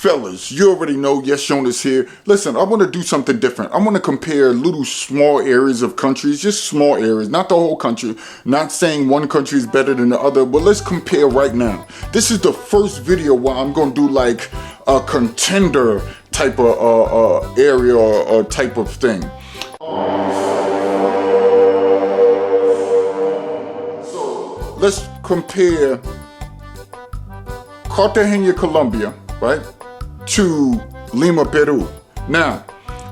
Fellas, you already know, yes, Jonas here. Listen, I want to do something different. I want to compare little small areas of countries, just small areas, not the whole country. Not saying one country is better than the other, but let's compare right now. This is the first video where I'm going to do like a contender type of area or type of thing. So let's compare Cartagena, Colombia, right, to Lima, Peru. Now,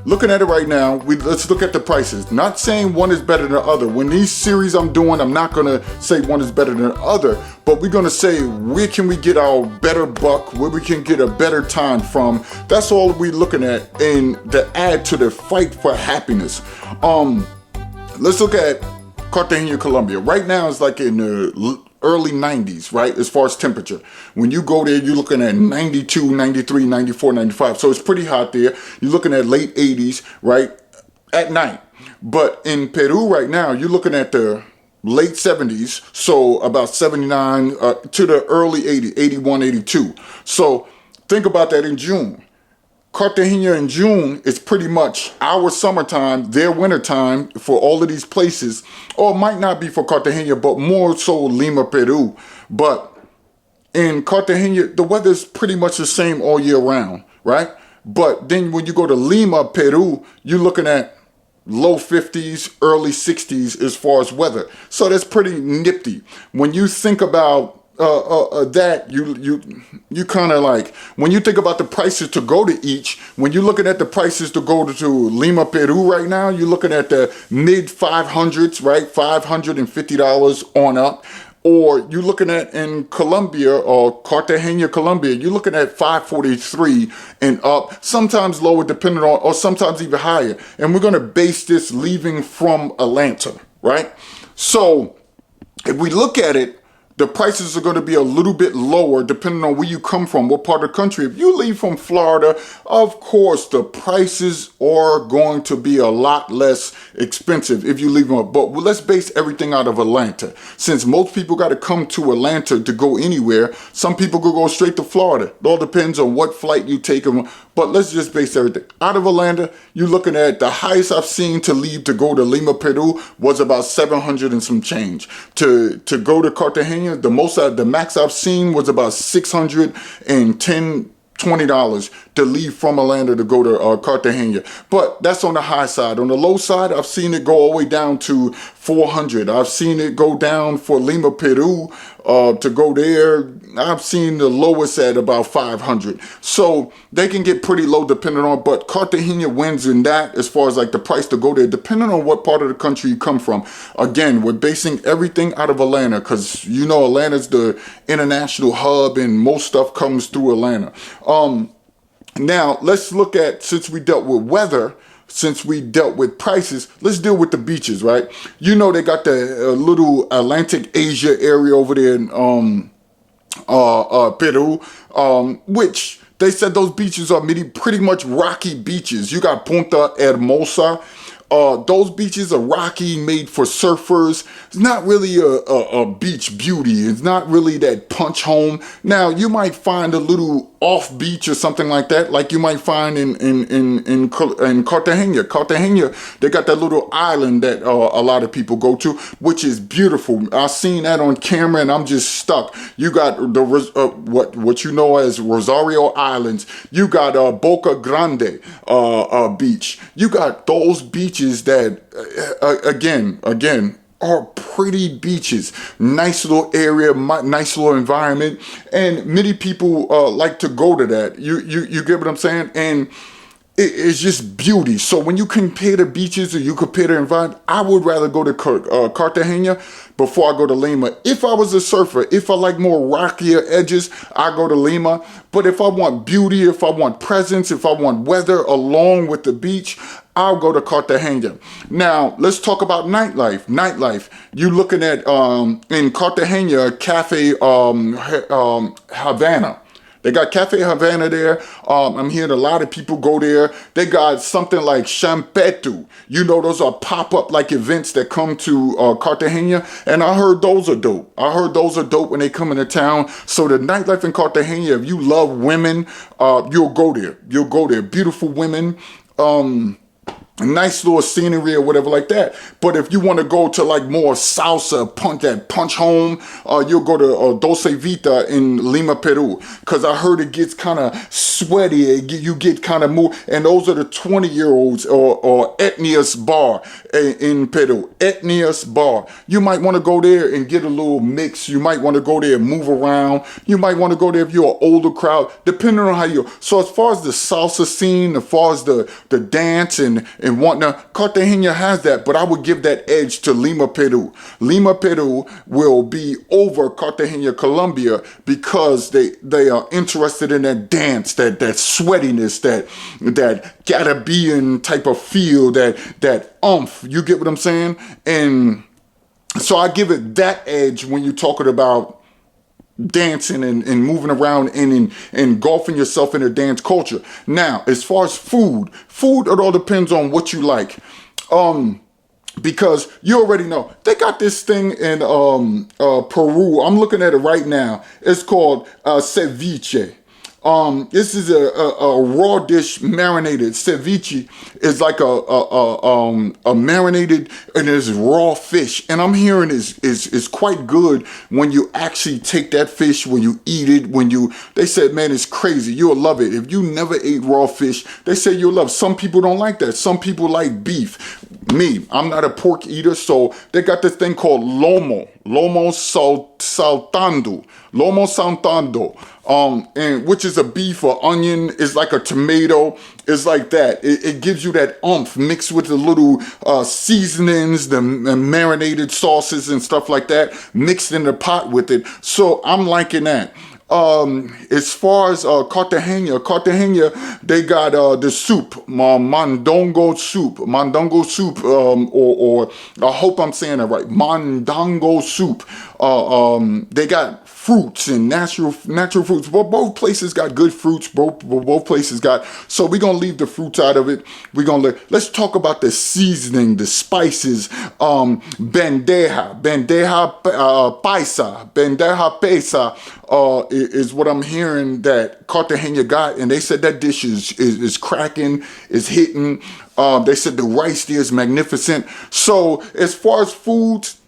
looking at it right now, let's look at the prices. Not saying one is better than the other. When these series I'm doing, I'm not gonna say one is better than the other, but we're gonna say where can we get our better buck, where we can get a better time from. That's all we're looking at in the add to the fight for happiness. Let's look at Cartagena, Colombia. Right now it's like in the early 90s, right, as far as temperature. When you go there, you're looking at 92, 93, 94, 95. So it's pretty hot there. You're looking at late 80s, right, at night. But in Peru right now, you're looking at the late 70s, so about 79 to the early 80s, 81, 82. So think about that in June. Cartagena in June is pretty much our summertime, their wintertime for all of these places. Or it might not be for Cartagena, but more so Lima, Peru. But in Cartagena, the weather's pretty much the same all year round, right? But then when you go to Lima, Peru, you're looking at low 50s, early 60s as far as weather. So that's pretty nifty. When you think about that you kind of like, when you think about the prices to go to each, when you're looking at the prices to go to Lima, Peru right now, you're looking at the mid 500s, right? $550 on up. Or you're looking at in Colombia or Cartagena, Colombia, you're looking at 543 and up, sometimes lower depending on, or sometimes even higher. And we're going to base this leaving from Atlanta, right? So if we look at it, the prices are going to be a little bit lower depending on where you come from, what part of the country. If you leave from Florida, of course, the prices are going to be a lot less expensive if you leave them. But let's base everything out of Atlanta. Since most people got to come to Atlanta to go anywhere, some people could go straight to Florida. It all depends on what flight you take them. But let's just base everything. Out of Atlanta, you're looking at the highest I've seen to leave to go to Lima, Peru was about 700 and some change. To go to Cartagena, the max I've seen was about $610, $20 to leave from Atlanta to go to Cartagena. But that's on the high side. On the low side, I've seen it go all the way down to 400. I've seen it go down for Lima, Peru, to go there. I've seen the lowest at about 500. So they can get pretty low depending on, but Cartagena wins in that as far as like the price to go there, depending on what part of the country you come from. Again, we're basing everything out of Atlanta because, you know, Atlanta's the international hub and most stuff comes through Atlanta. Now let's look at, since we dealt with weather, since we dealt with prices, let's deal with the beaches, right? You know, they got the little Atlantic Asia area over there in Peru, which they said those beaches are pretty much rocky beaches. You got Punta Hermosa. Those beaches are rocky, made for surfers. It's not really a beach beauty. It's not really that punch home. Now, you might find a little off beach or something like that, like you might find in Cartagena. Cartagena, they got that little island that a lot of people go to, which is beautiful. I've seen that on camera and I'm just stuck. You got the what you know as Rosario Islands. You got Boca Grande beach. You got those beaches that again are pretty beaches, nice little area, nice little environment, and many people like to go to that. You get what I'm saying? And it's just beauty. So when you compare the beaches or you compare the environment, I would rather go to Cartagena before I go to Lima. If I was a surfer, if I like more rockier edges, I go to Lima. But if I want beauty, if I want presence, if I want weather along with the beach, I'll go to Cartagena. Now, let's talk about nightlife. Nightlife. You're looking at, in Cartagena, Cafe Havana. They got Cafe Havana there. I'm hearing a lot of people go there. They got something like Champetu. You know, those are pop-up like events that come to Cartagena. And I heard those are dope. I heard those are dope when they come into town. So the nightlife in Cartagena, if you love women, you'll go there. You'll go there. Beautiful women. A nice little scenery or whatever like that. But if you want to go to like more salsa, punch home, you'll go to Doce Vita in Lima, Peru. Because I heard it gets kind of sweaty. You get kind of more. And those are the 20-year-olds or Etnias Bar in Peru. Etnias Bar. You might want to go there and get a little mix. You might want to go there and move around. You might want to go there if you're an older crowd, depending on how you. So as far as the salsa scene, as far as the dance and whatnot, Cartagena has that, but I would give that edge to Lima, Peru. Lima, Peru will be over Cartagena, Colombia, because they are interested in that dance, that sweatiness, that Caribbean type of feel, that umph. You get what I'm saying? And so I give it that edge when you're talking about dancing and moving around and engulfing yourself in a dance culture. Now, as far as food, it all depends on what you like. Because you already know, they got this thing in Peru. I'm looking at it right now. It's called ceviche. This is a raw dish marinated. Ceviche is like a marinated, and it's raw fish. And I'm hearing is quite good when you actually take that fish, when you eat it, they said, man, it's crazy. You'll love it. If you never ate raw fish, they say you'll love it. Some people don't like that. Some people like beef. Me, I'm not a pork eater, so they got this thing called lomo saltando, and which is a beef or onion. It's like a tomato. It's like that. It gives you that umph mixed with the little seasonings, the marinated sauces and stuff like that, mixed in the pot with it. So I'm liking that. As far as Cartagena, they got the soup, mondongo soup, or I hope I'm saying it right, mondongo soup. They got fruits and natural fruits. Both places got good fruits. Both places got. So we're gonna leave the fruits out of it. Let's talk about the seasoning, the spices. Bandeja paisa. Is what I'm hearing that Cartagena got, and they said that dish is cracking, is hitting. They said the rice there is magnificent. So as far as foods,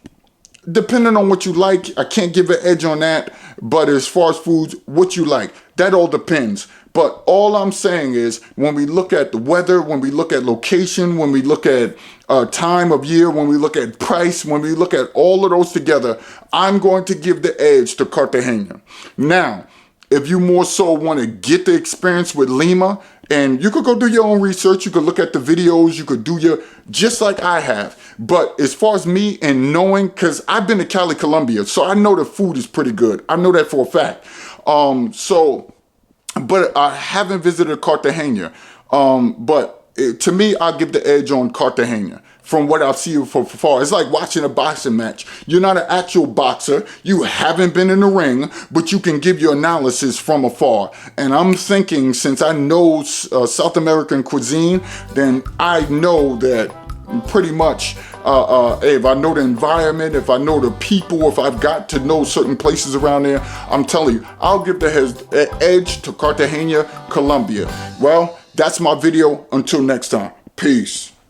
depending on what you like, I can't give an edge on that. But as far as foods, what you like, that all depends. But all I'm saying is, when we look at the weather, when we look at location, when we look at time of year, when we look at price, when we look at all of those together, I'm going to give the edge to Cartagena. Now, if you more so want to get the experience with Lima, and you could go do your own research, you could look at the videos, you could do just like I have. But as far as me and knowing, because I've been to Cali, Colombia, so I know the food is pretty good. I know that for a fact. But I haven't visited Cartagena. To me, I'll give the edge on Cartagena from what I've seen from far. It's like watching a boxing match. You're not an actual boxer. You haven't been in the ring, but you can give your analysis from afar. And I'm thinking, since I know South American cuisine, then I know that pretty much if I know the environment, if I know the people, if I've got to know certain places around there, I'm telling you, I'll give the edge to Cartagena, Colombia. Well, that's my video. Until next time. Peace.